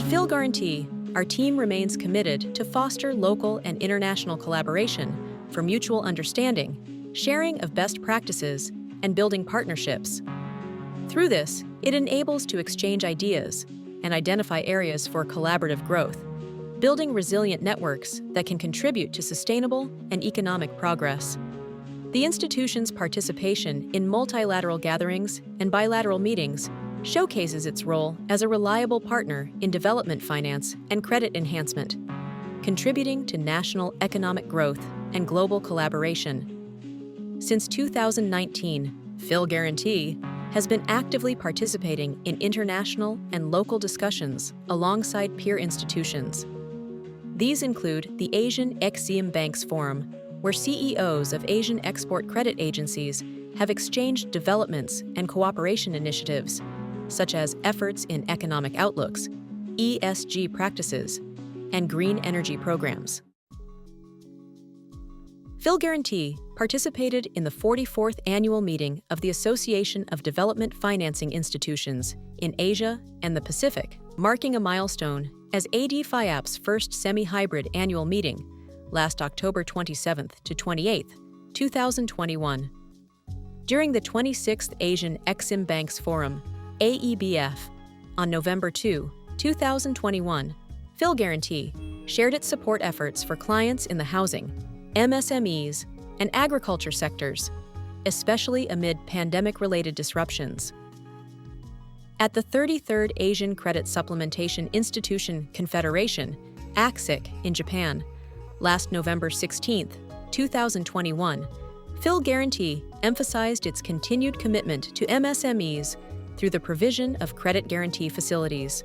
At PHILGUARANTEE, our team remains committed to foster local and international collaboration for mutual understanding, sharing of best practices, and building partnerships. Through this, it enables to exchange ideas and identify areas for collaborative growth, building resilient networks that can contribute to sustainable and economic progress. The institution's participation in multilateral gatherings and bilateral meetings showcases its role as a reliable partner in development finance and credit enhancement, contributing to national economic growth and global collaboration. Since 2019, PHILGUARANTEE has been actively participating in international and local discussions alongside peer institutions. These include the Asian Exim Banks Forum, where CEOs of Asian export credit agencies have exchanged developments and cooperation initiatives, such as efforts in economic outlooks, ESG practices, and green energy programs. PHILGUARANTEE participated in the 44th annual meeting of the Association of Development Financing Institutions in Asia and the Pacific, marking a milestone as ADFIAP's first semi-hybrid annual meeting, last October 27th to 28th, 2021. During the 26th Asian Exim Banks Forum, AEBF, on November 2, 2021, PHILGUARANTEE shared its support efforts for clients in the housing, MSMEs, and agriculture sectors, especially amid pandemic-related disruptions. At the 33rd Asian Credit Supplementation Institution Confederation, ACSIC, in Japan, last November 16, 2021, PHILGUARANTEE emphasized its continued commitment to MSMEs through the provision of credit guarantee facilities.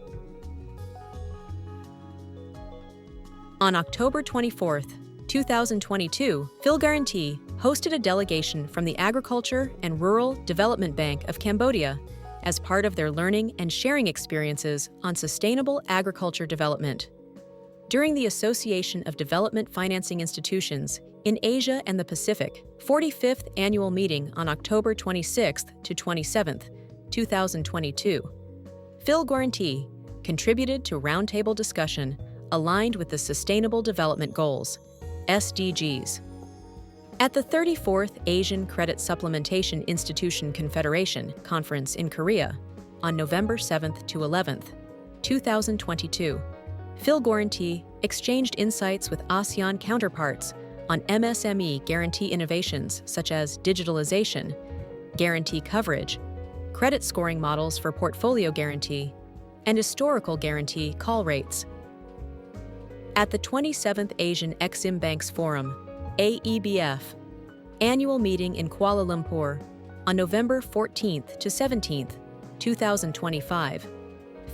On October 24, 2022, PHILGUARANTEE hosted a delegation from the Agriculture and Rural Development Bank of Cambodia as part of their learning and sharing experiences on sustainable agriculture development. During the Association of Development Financing Institutions in Asia and the Pacific 45th Annual Meeting on October 26 to 27, 2022, PHILGUARANTEE contributed to roundtable discussion aligned with the Sustainable Development Goals, SDGs. At the 34th Asian Credit Supplementation Institution Confederation Conference in Korea on November 7 to 11, 2022, PHILGUARANTEE exchanged insights with ASEAN counterparts on MSME guarantee innovations such as digitalization, guarantee coverage, credit scoring models for portfolio guarantee, and historical guarantee call rates. At the 27th Asian Exim Banks Forum, AEBF, annual meeting in Kuala Lumpur on November 14 to 17, 2025,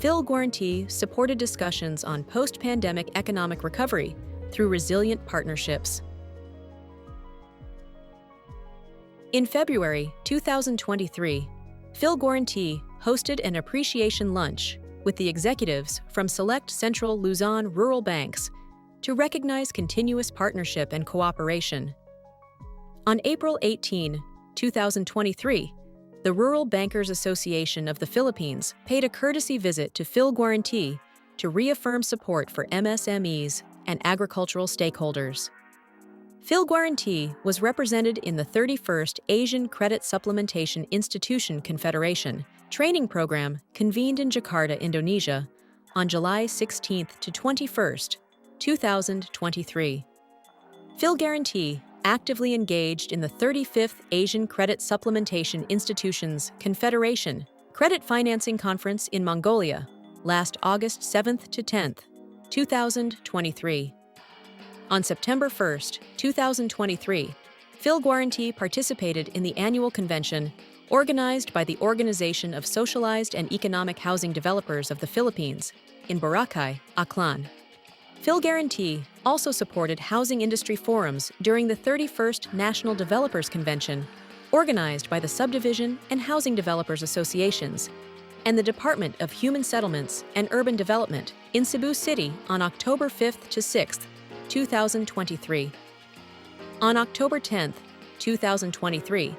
PHILGUARANTEE supported discussions on post-pandemic economic recovery through resilient partnerships. In February 2023, PHILGUARANTEE hosted an appreciation lunch with the executives from select Central Luzon rural banks to recognize continuous partnership and cooperation. On April 18, 2023, the Rural Bankers Association of the Philippines paid a courtesy visit to PHILGUARANTEE to reaffirm support for MSMEs and agricultural stakeholders. PHILGUARANTEE was represented in the 31st Asian Credit Supplementation Institution Confederation training program convened in Jakarta, Indonesia, on July 16 to 21, 2023. PHILGUARANTEE actively engaged in the 35th Asian Credit Supplementation Institutions Confederation Credit Financing Conference in Mongolia, last August 7 to 10, 2023. On September 1, 2023, PHILGUARANTEE participated in the annual convention organized by the Organization of Socialized and Economic Housing Developers of the Philippines in Boracay, Aklan. PHILGUARANTEE also supported housing industry forums during the 31st National Developers Convention, organized by the Subdivision and Housing Developers Associations, and the Department of Human Settlements and Urban Development in Cebu City on October 5 to 6, 2023. On October 10, 2023,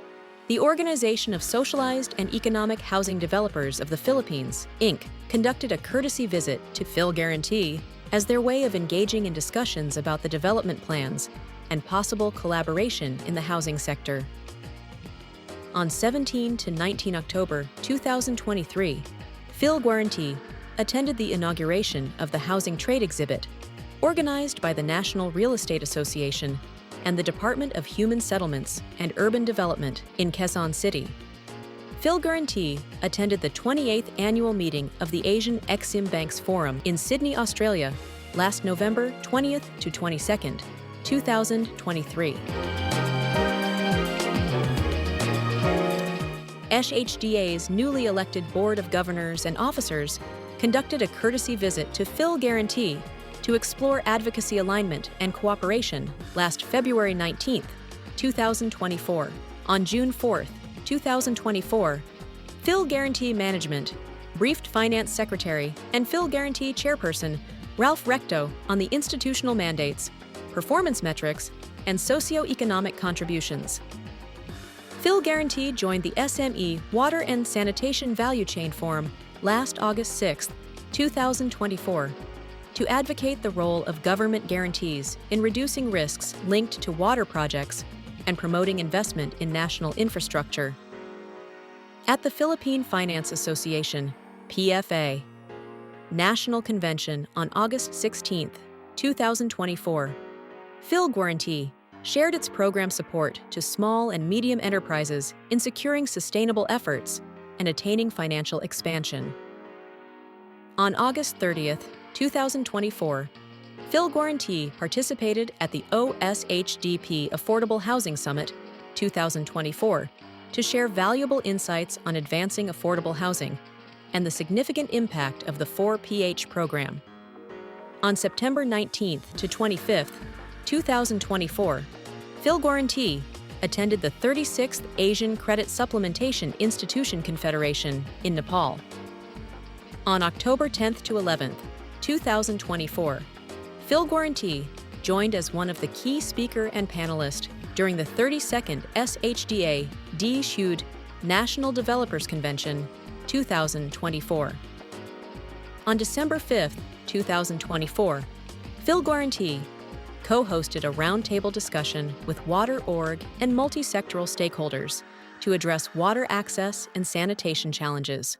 The Organization of Socialized and Economic Housing Developers of the Philippines, Inc., conducted a courtesy visit to PHILGUARANTEE as their way of engaging in discussions about the development plans and possible collaboration in the housing sector. On 17 to 19 October 2023, PHILGUARANTEE attended the inauguration of the Housing Trade Exhibit, organized by the National Real Estate Association and the Department of Human Settlements and Urban Development in Quezon City. PHILGUARANTEE attended the 28th annual meeting of the Asian Exim Banks Forum in Sydney, Australia, last November 20th to 22nd, 2023. SHDA's newly elected Board of Governors and Officers conducted a courtesy visit to PHILGUARANTEE to explore advocacy alignment and cooperation last February 19, 2024. On June 4, 2024, PHILGUARANTEE Management briefed Finance Secretary and PHILGUARANTEE Chairperson Ralph Recto on the institutional mandates, performance metrics, and socio-economic contributions. PHILGUARANTEE joined the SME Water and Sanitation Value Chain Forum last August 6, 2024, to advocate the role of government guarantees in reducing risks linked to water projects and promoting investment in national infrastructure. At the Philippine Finance Association, PFA, National Convention on August 16, 2024, PHILGUARANTEE shared its program support to small and medium enterprises in securing sustainable efforts and attaining financial expansion. On August 30th, 2024, PHILGUARANTEE participated at the OSHDP Affordable Housing Summit 2024 to share valuable insights on advancing affordable housing and the significant impact of the 4PH program. On September 19th to 25th, 2024, PHILGUARANTEE attended the 36th Asian Credit Supplementation Institution Confederation in Nepal. On October 10th to 11th, 2024, PHILGUARANTEE joined as one of the key speaker and panelist during the 32nd SHDA D-Shud National Developers Convention 2024. On December 5th, 2024, PHILGUARANTEE co-hosted a roundtable discussion with Water.org and multi-sectoral stakeholders to address water access and sanitation challenges.